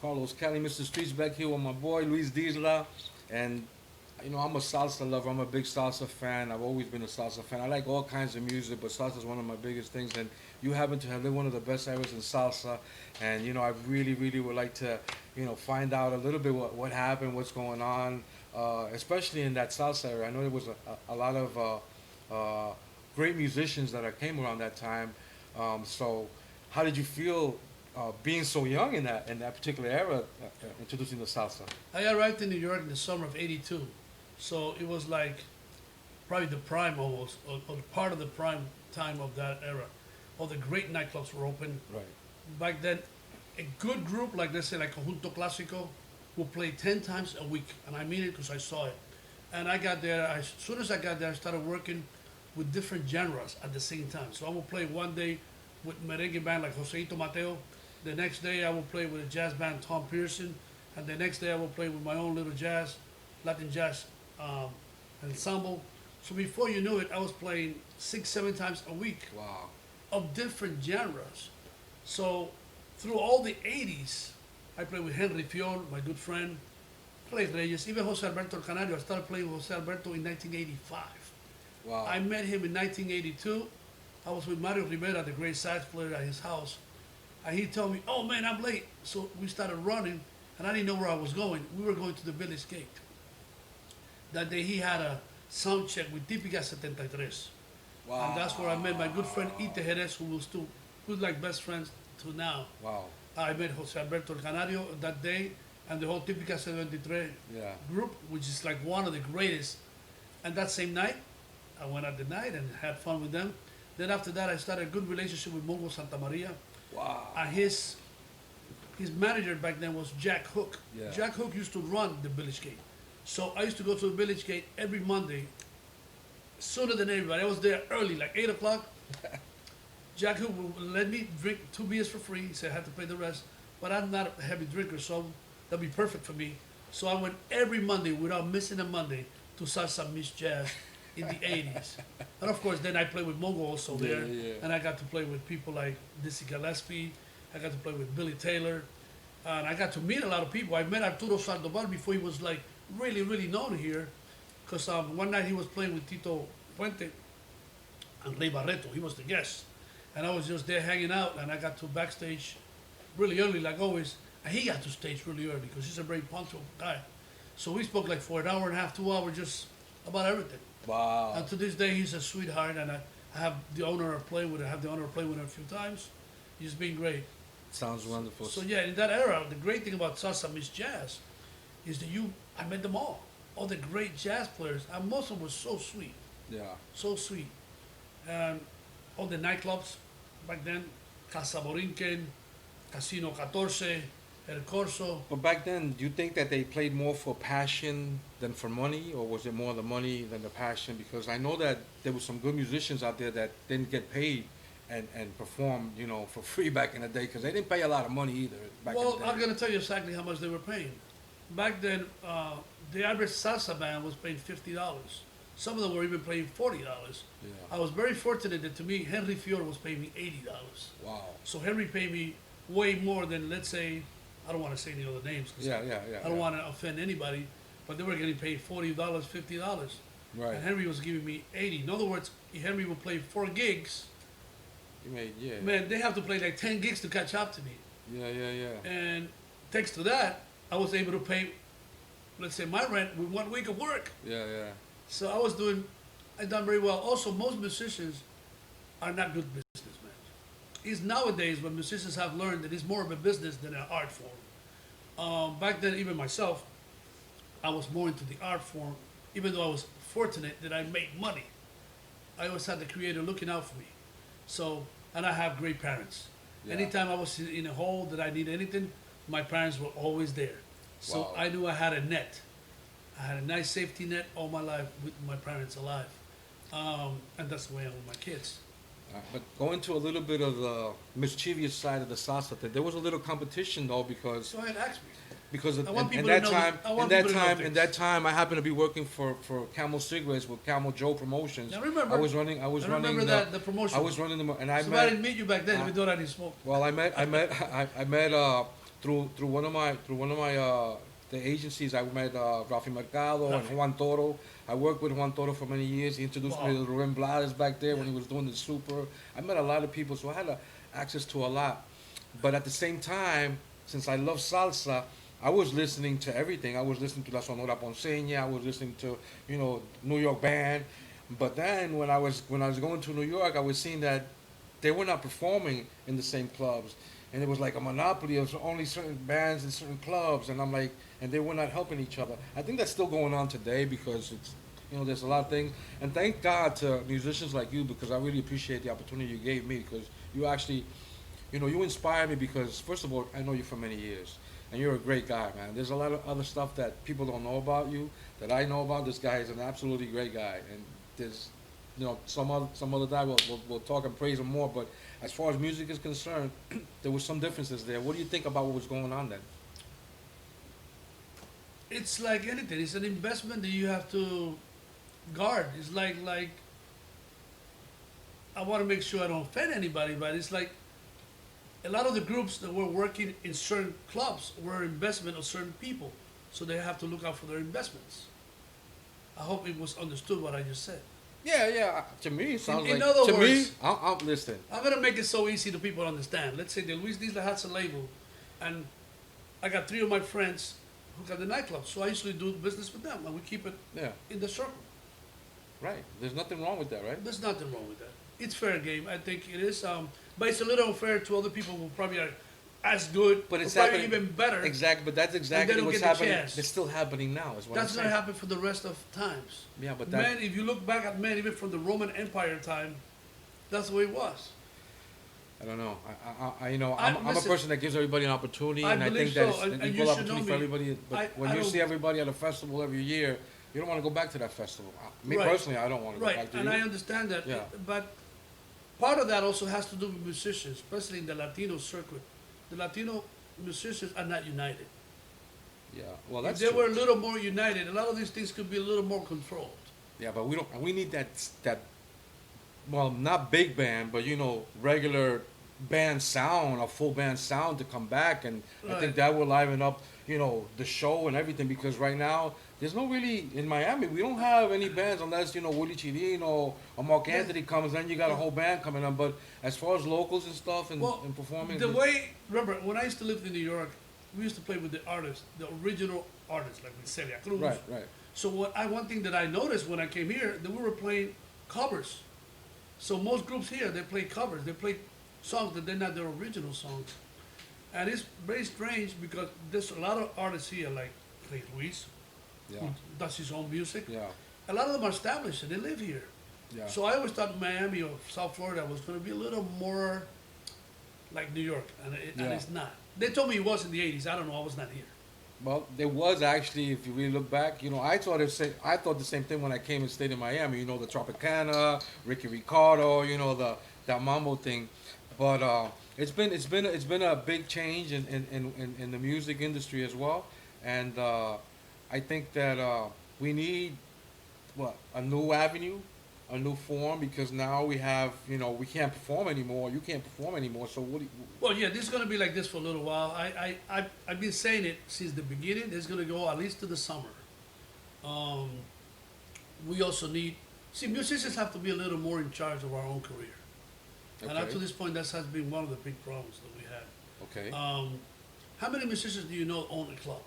Carlos Cali, Mr. Streets back here with my boy Luis Disla, and I'm a salsa lover. I'm a big salsa fan. I've always been a salsa fan. I like all kinds of music, but salsa is one of my biggest things. And you happen to have lived one of the best eras in salsa, and I really, really would like to, find out a little bit what happened, what's going on, especially in that salsa era. I know there was a lot of great musicians that came around that time. So, how did you feel being so young in that particular era, introducing the salsa? I arrived in New York in the summer of '82, so it was like probably the prime almost, or part of the prime time of that era. All the great nightclubs were open. Right. Back then, a good group, like let's say like Conjunto Clásico, would play 10 times a week, and I mean it because I saw it. And I got there, as soon as I got there, I started working with different genres at the same time. So I would play one day with merengue band like Joseito Mateo. The next day I will play with a jazz band, Tom Pearson. And the next day I will play with my own little jazz, Latin jazz ensemble. So before you knew it, I was playing 6, 7 times a week Wow. of different genres. So through all the 80s, I played with Henry Fior, my good friend, played Reyes, even Jose Alberto Canario. I started playing with Jose Alberto in 1985. Wow. I met him in 1982. I was with Mario Rivera, the great sax player, at his house. And he told me, oh man, I'm late. So we started running, and I didn't know where I was going. We were going to the Village Gate. That day he had a sound check with Típica 73. Wow. And that's where I met my good friend Ite Jerez, who's like best friends to now. Wow. I met Jose Alberto Canario that day, and the whole Típica 73 Yeah. group, which is like one of the greatest. And that same night, I went out the night and had fun with them. Then after that, I started a good relationship with Mongo Santa Maria. Wow. And his manager back then was Jack Hook. Yeah. Jack Hook used to run the Village Gate. So I used to go to the Village Gate every Monday, sooner than everybody. I was there early, like 8 o'clock. Jack Hook would let me drink 2 beers for free. He said I had to pay the rest. But I'm not a heavy drinker, so that'd be perfect for me. So I went every Monday without missing a Monday to Salsa Miss Jazz in the 80s. And of course, then I played with Mongo also there. Yeah. And I got to play with people like Dizzy Gillespie. I got to play with Billy Taylor. And I got to meet a lot of people. I met Arturo Sandoval before he was like really, really known here. Because one night he was playing with Tito Puente and Ray Barreto. He was the guest. And I was just there hanging out, and I got to backstage really early, like always. And he got to stage really early because he's a very punctual guy. So we spoke like for an hour and a half, 2 hours, just about everything. Wow. And to this day, he's a sweetheart, and I have the honor of playing with him. I have the honor of playing with him a few times. He's been great. Sounds wonderful. So yeah, in that era, the great thing about Salsa Miss Jazz is that I met them all the great jazz players, and most of them were so sweet, Yeah. so sweet. And all the nightclubs back then, Casa Borinquen, Casino 14, El Corso. But back then, do you think that they played more for passion than for money, or was it more the money than the passion? Because I know that there were some good musicians out there that didn't get paid and performed, for free back in the day, because they didn't pay a lot of money either back in Well, the day. I'm going to tell you exactly how much they were paying. Back then, the average salsa band was paying $50. Some of them were even paying $40. Yeah. I was very fortunate that to me, Henry Fior was paying me $80. Wow. So Henry paid me way more than, let's say, I don't want to say any other names. 'Cause Yeah. I don't want to offend anybody, but they were getting paid $40, $50. Right. And Henry was giving me 80. In other words, Henry would play 4 gigs. You made, yeah. Man, they have to play like 10 gigs to catch up to me. Yeah. And thanks to that, I was able to pay, let's say, my rent with 1 week of work. Yeah. So I done very well. Also, most musicians are not good businessmen. It's nowadays when musicians have learned that it's more of a business than an art form. Back then, even myself, I was more into the art form, even though I was fortunate that I made money. I always had the creator looking out for me. So, and I have great parents. Yeah. Anytime I was in a hole that I needed anything, my parents were always there. So Wow. I knew I had a net. I had a nice safety net all my life with my parents alive. And that's the way I'm with my kids. But going to a little bit of the mischievous side of the salsa thing, there was a little competition though because So ahead, ask me. because I want in people that to know time, I want in that people to know time, things. in that time, I happened to be working for Camel Cigarettes with Camel Joe Promotions. Now remember, I was running. I remember the promotion. I was running them, and I So I met. didn't meet you back then, even though I didn't smoke. Well, I met through one of my the agencies. I met Rafi Mercado and Rafi. Juan Toro. I worked with Juan Toro for many years. He introduced me Wow. to Ruben Blades back there when Yeah. he was doing the Super. I met a lot of people, so I had access to a lot. But at the same time, since I love salsa, I was listening to everything. I was listening to La Sonora Ponceña. I was listening to New York band. But then when I was going to New York, I was seeing that they were not performing in the same clubs, and it was like a monopoly of only certain bands and certain clubs. And I'm like, and they were not helping each other. I think that's still going on today because there's a lot of things. And thank God to musicians like you because I really appreciate the opportunity you gave me because you actually you inspire me because first of all, I know you for many years, and you're a great guy, man. There's a lot of other stuff that people don't know about you that I know about. This guy is an absolutely great guy, and there's, some other time we'll talk and praise him more. But as far as music is concerned, there was some differences there. What do you think about what was going on then? It's like anything. It's an investment that you have to guard. It's like I want to make sure I don't offend anybody, but it's like a lot of the groups that were working in certain clubs were investment of certain people, so they have to look out for their investments. I hope it was understood what I just said. Yeah, yeah. To me, it sounds In like other to me. words- I'm listening. I'm gonna make it so easy to people to understand. Let's say that Luis Disla has a label, and I got three of my friends who got the nightclub, so I usually do business with them, and we keep it Yeah, in the circle. right. There's nothing wrong with that, right? There's nothing wrong with that. It's fair game. I think it is. But it's a little unfair to other people who probably are as good, But or it's probably happening. even better. Exactly, but that's exactly don't what's get the happening. chance. It's still happening now. Is what That's I'm gonna saying. happen for the rest of times. Yeah, but that. Man, if you look back at man, even from the Roman Empire time, that's the way it was. I don't know. I'm a Listen, person that gives everybody an opportunity, I and I believe think that's so, an and you equal should know opportunity for me. everybody. But when I you don't- see everybody at a festival every year, you don't want to go back to that festival. Me Right. personally, I don't want to go Right, back to and you. I understand that. Yeah. But part of that also has to do with musicians, especially in the Latino circuit. The Latino musicians are not united. Yeah, well, If that's they true. were a little more united, a lot of these things could be a little more controlled. Yeah, but we don't. We need that. Well, not big band, but regular band sound, a full band sound to come back, and I think Right. that will liven up, the show and everything. Because right now, there's no really in Miami. We don't have any bands unless Willie Chirino or Mark Yeah. Anthony comes. Then you got a whole band coming on. But as far as locals and stuff and, Well, and performing, the way, remember, when I used to live in New York, we used to play with the artists, the original artists, like with Celia Cruz. right. So one thing that I noticed when I came here, that we were playing covers. So most groups here, they play covers. They play songs that they're not their original songs. And it's very strange because there's a lot of artists here, like Luis, Yeah, who does his own music. yeah, A lot of them are established and they live here. yeah. So I always thought Miami or South Florida was going to be a little more like New York, and Yeah. it's not. They told me it was in the 80s. I don't know. I was not here. Well, there was actually, if you really look back, I thought the same thing when I came and stayed in Miami. The Tropicana, Ricky Ricardo, that mambo thing. But it's been a big change in the music industry as well, and I think that we need a new avenue, a new form because now we have we can't perform anymore. You can't perform anymore. So what? Well, yeah, this is going to be like this for a little while. I've been saying it since the beginning. This is going to go at least to the summer. We also need, musicians have to be a little more in charge of our own career. And up Okay. to this point, that has been one of the big problems that we had. Okay. How many musicians do you know own a club?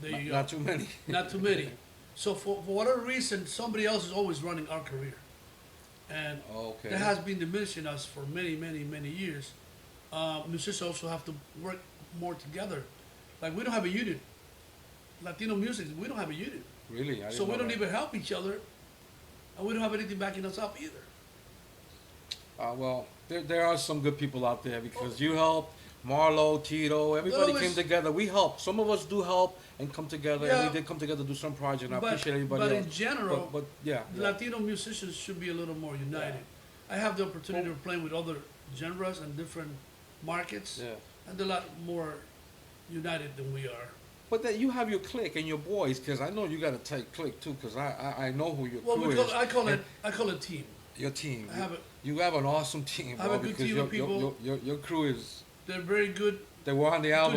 Not too many. Not too many. So for whatever reason, somebody else is always running our career. And Okay. that has been diminishing us for many, many, many years. Musicians also have to work more together. Like we don't have a union. Latino music, we don't have a union. Really? I So didn't we know don't that. even help each other. And we don't have anything backing us up either. Well, there are some good people out there because you helped Marlo, Tito, everybody always- came together. We help. Some of us do help and come together, and Yeah. we did come together to do some project. And I But- appreciate everybody but else. in general, but yeah, The Latino musicians should be a little more united. I have the opportunity of playing with other genres and different markets, yeah. and they're a lot more united than we are. But that you have your clique and your boys, because I know you got a tight clique too, because I know who your Well, crew is. I call it team. Your team. I have a, You have an awesome team, I have bro, a good because team of people. your crew is They're very good. They were on the album.